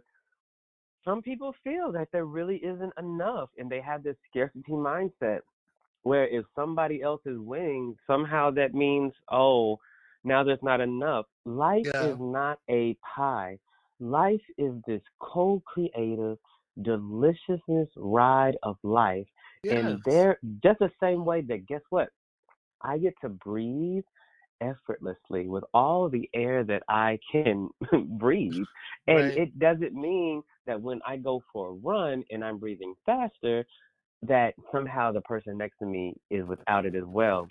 some people feel that there really isn't enough, and they have this scarcity mindset where if somebody else is winning, somehow that means, oh, now there's not enough. Life Yeah. is not a pie. Life is this co-creative deliciousness ride of life. And Yes. they're just the same way that, guess what? I get to breathe effortlessly with all the air that I can breathe. And Right. it doesn't mean that when I go for a run and I'm breathing faster, that somehow the person next to me is without it as well.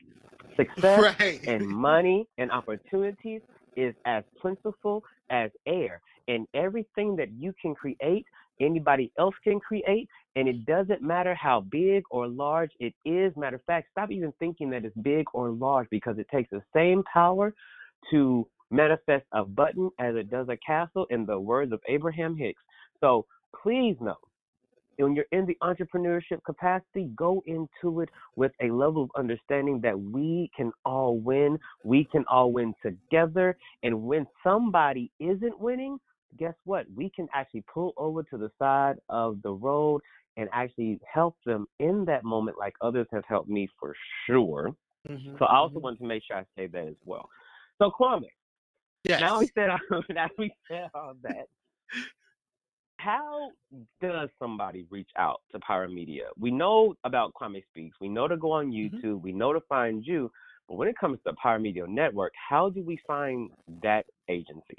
Success Right. and money and opportunities is as plentiful as air. And everything that you can create, anybody else can create. And it doesn't matter how big or large it is. Matter of fact, stop even thinking that it's big or large, because it takes the same power to manifest a button as it does a castle, in the words of Abraham Hicks. So please know, when you're in the entrepreneurship capacity, go into it with a level of understanding that we can all win. We can all win together. And when somebody isn't winning, guess what? We can actually pull over to the side of the road and actually help them in that moment, like others have helped me for sure. Mm-hmm, So I also mm-hmm. want to make sure I say that as well. So Kwame, now we Yes. said all that. How does somebody reach out to Pyro Media? We know about Kwame Speaks. We know to go on Mm-hmm. YouTube. We know to find you. But when it comes to Pyro Media Network, how do we find that agency?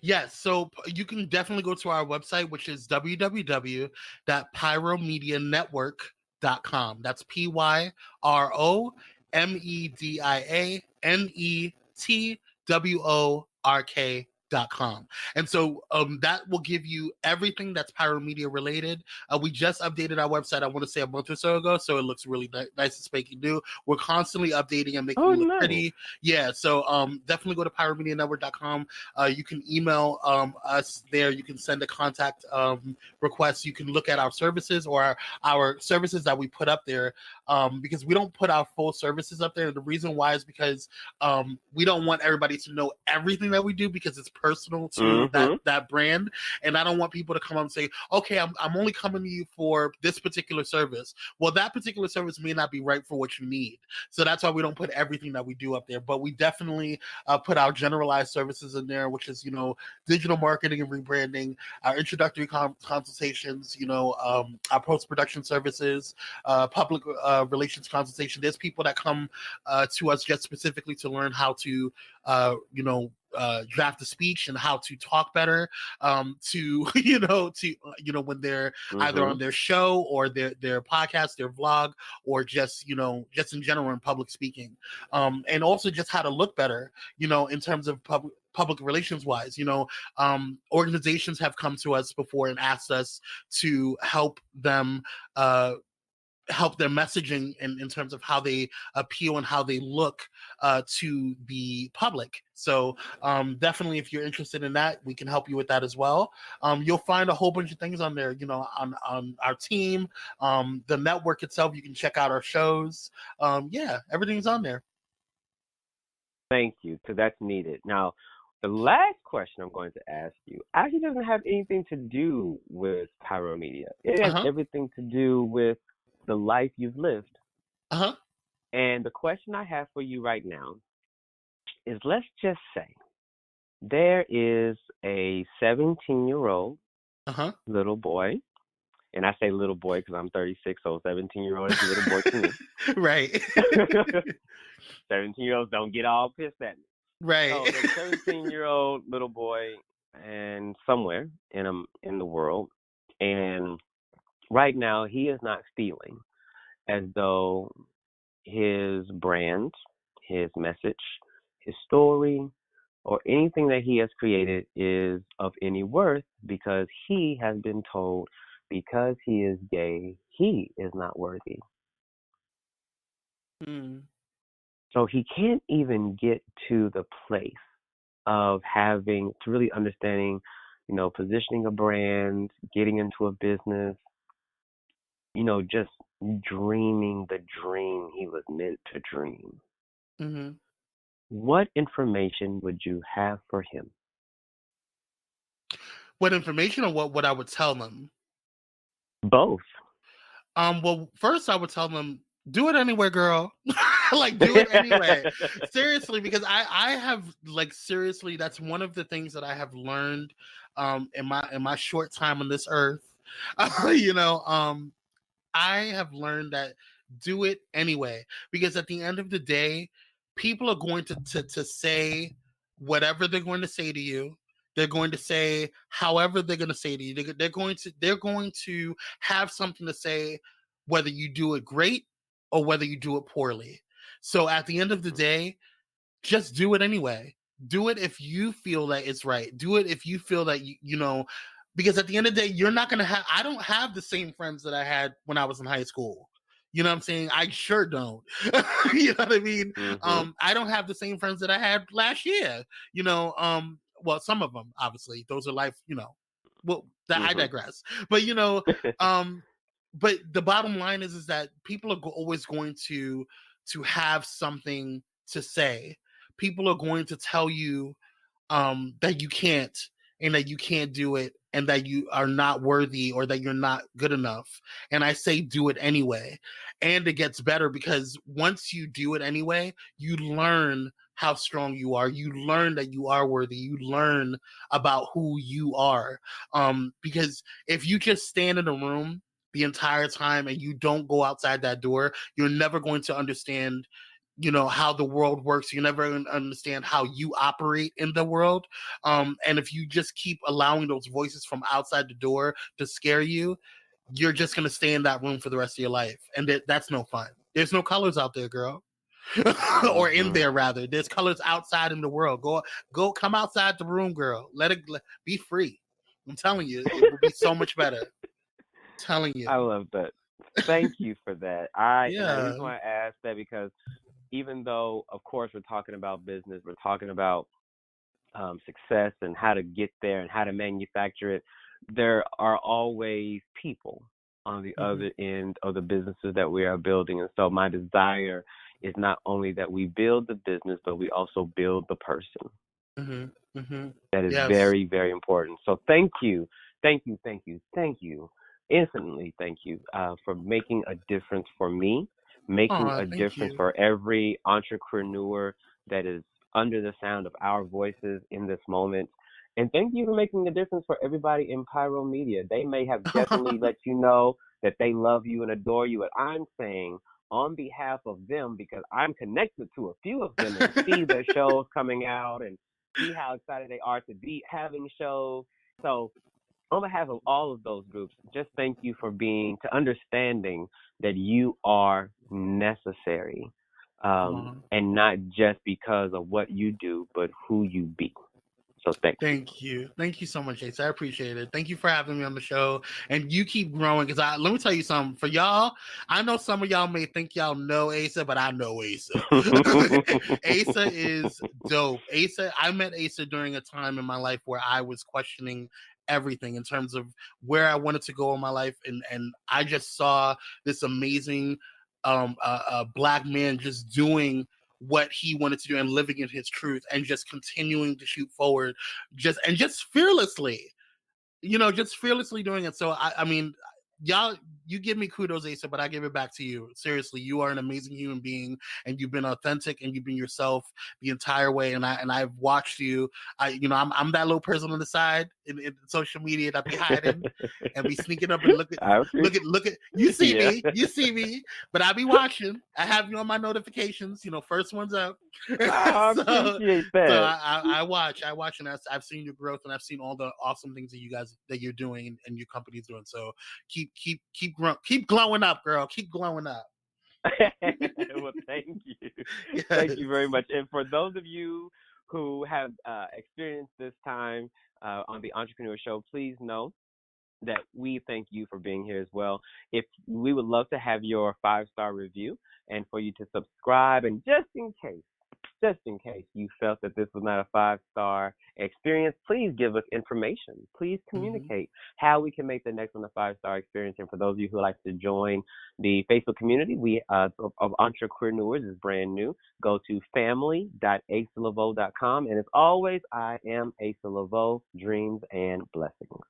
Yes, so you can definitely go to our website, which is www.pyromedianetwork.com. That's PYROMEDIANETWORK.com. And so that will give you everything that's Pyro Media related. We just updated our website, I want to say a month or so ago, so it looks really nice and spanking new. We're constantly updating and making Oh, it look nice. pretty. Yeah, so definitely go to pyromedianetwork.com. You can email us there. You can send a contact request. You can look at our services or our services that we put up there, because we don't put our full services up there. The reason why is because we don't want everybody to know everything that we do, because it's personal to that brand. And I don't want people to come up and say, okay, I'm only coming to you for this particular service. Well, that particular service may not be right for what you need. So that's why we don't put everything that we do up there. But we definitely put our generalized services in there, which is, digital marketing and rebranding, our introductory consultations, our post-production services, public relations consultation. There's people that come to us just specifically to learn how to, draft a speech and how to talk better, when they're either on their show or their podcast, their vlog, or just in general in public speaking, and also just how to look better, in terms of public relations wise. Organizations have come to us before and asked us to help them help their messaging in terms of how they appeal and how they look to the public. So definitely, if you're interested in that, we can help you with that as well. You'll find a whole bunch of things on there, on our team, the network itself. You can check out our shows. Everything's on there. Thank you, because that's needed. Now, the last question I'm going to ask you actually doesn't have anything to do with Pyro Media. It has everything to do with the life you've lived. And the question I have for you right now is, let's just say there is a 17-year-old little boy, and I say little boy because I'm 36, so 17-year-old is a little boy to me. Right. 17-year-olds don't get all pissed at me. Right. So there's a 17-year-old little boy and somewhere in the world, and right now he is not feeling as though his brand, his message, his story, or anything that he has created is of any worth, because he has been told because he is gay, he is not worthy. So he can't even get to the place of having to really understanding positioning a brand, getting into a business, just dreaming the dream he was meant to dream. Mm-hmm. What information would you have for him? What information or what I would tell them? Both. Well, first I would tell them, do it anyway, girl. Like, do it anyway. Seriously, because I have, like, seriously, that's one of the things that I have learned in my short time on this earth. I have learned that do it anyway, because at the end of the day, people are going to say whatever they're going to say to you. They're going to say however they're going to say to you. They're going to have something to say, whether you do it great or whether you do it poorly. So at the end of the day, just do it anyway. Do it if you feel that it's right. Do it if you feel that because at the end of the day, you're not gonna have. I don't have the same friends that I had when I was in high school. You know what I'm saying? I sure don't. You know what I mean? Mm-hmm. I don't have the same friends that I had last year. Well, some of them, obviously, those are life. Well, I Mm-hmm. digress. But but the bottom line is that people are always going to have something to say. People are going to tell you that you can't, and that you can't do it, and that you are not worthy, or that you're not good enough. And I say do it anyway. And it gets better, because once you do it anyway, you learn how strong you are. You learn that you are worthy. You learn about who you are. Because if you just stand in a room the entire time and you don't go outside that door, you're never going to understand how the world works. You never understand how you operate in the world. And if you just keep allowing those voices from outside the door to scare you, you're just going to stay in that room for the rest of your life. And that's no fun. There's no colors out there, girl. Or in Mm-hmm. there, rather. There's colors outside in the world. Come outside the room, girl. Be free. I'm telling you, it will be so much better. I'm telling you. I love that. Thank you for that. And the Yeah. reason why I asked that, because even though, of course, we're talking about business, we're talking about success and how to get there and how to manufacture it, there are always people on the Mm-hmm. other end of the businesses that we are building. And so my desire is not only that we build the business, but we also build the person. Mm-hmm. Mm-hmm. That is Yes. very, very important. So thank you, thank you, thank you, thank you, infinitely thank you for making a difference for me, making Oh, a thank difference you. for every entrepreneur that is under the sound of our voices in this moment. And thank you for making a difference for everybody in Pyro Media. They may have definitely let you know that they love you and adore you. And I'm saying on behalf of them, because I'm connected to a few of them and see their shows coming out and see how excited they are to be having shows. So on behalf of all of those groups, just thank you for to understanding that you are necessary, Aw. and not just because of what you do, but who you be. So thank you. Thank you. Thank you so much, Ace. I appreciate it. Thank you for having me on the show. And you keep growing, because let me tell you something. For y'all, I know some of y'all may think y'all know Asa, but I know Asa. Asa is dope. I met Asa during a time in my life where I was questioning everything in terms of where I wanted to go in my life. And I just saw this amazing black man just doing what he wanted to do and living in his truth and just continuing to shoot forward, just fearlessly, just fearlessly doing it. So I mean, y'all, you give me kudos, Asa, but I give it back to you. Seriously, you are an amazing human being, and you've been authentic, and you've been yourself the entire way. And I've watched you. I'm that little person on the side in social media that be hiding and be sneaking up and I appreciate. look at you Yeah. you see me, but I be watching. I have you on my notifications. First one's up. I so appreciate so that. I watch, and I've seen your growth, and I've seen all the awesome things that you're doing and your company's doing. So keep glowing up, girl. Keep glowing up. Well, thank you. Thank Yes. you very much. And for those of you who have experienced this time on the Entrepreneur Show, please know that we thank you for being here as well. If we would love to have your 5-star review and for you to subscribe, and just in case you felt that this was not a 5-star experience, please give us information. Please communicate how we can make the next one a 5-star experience. And for those of you who like to join the Facebook community, we of EntreQueerNeurs is brand new. Go to family.asaleveaux.com. And as always, I am Asa Leveaux. Dreams and blessings.